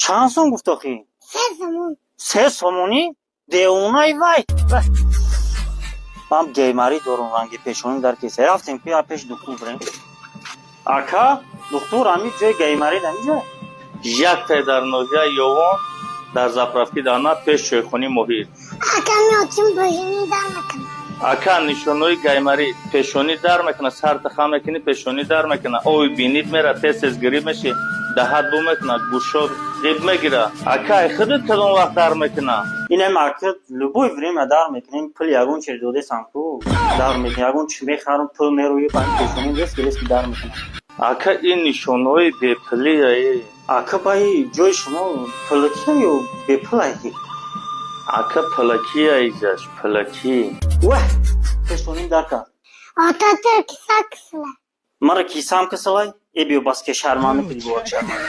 چند سون گفت آخی؟ 3 سومون. 3 سومونی؟ دیونای وای. من گیماری دارم رنگی پیشونی در کیسه. رفتیم که پیش دکتر بریم. آکا دکتر امی جای گیماری نمیجه؟ یک پدر نوزی یوان در زپرفتی دانا پیش چویخونی محیط. اکا میاتیم پیشونی در میکنه. اکا نشونوی گیماری پیشونی در میکنه، سر تخم میکنی پیشونی در میکنه، اوی بینید میره تیز گریب میشه، دهت بو میکنه، گوشو غیب میگیره. اکا خودت کدوم وقت در میکنه؟ اینم اکا لبوی بریم در میکنیم پل یگون چه دوده سامپو در میکنیم یگون چه میخرم پل میروی پایین پیشونی ریسک در میکنه. اکا این نشونوی به پلیه. اکا بایی جای شما پلکی یا به پلکی؟ اکا پلکی ایجاش پلکی. واه پیشونیم در کن. آتا تر کسا کسلا. مرا کیسام کسالای ای بیو بس که شرمانه پیش بود شرمانه.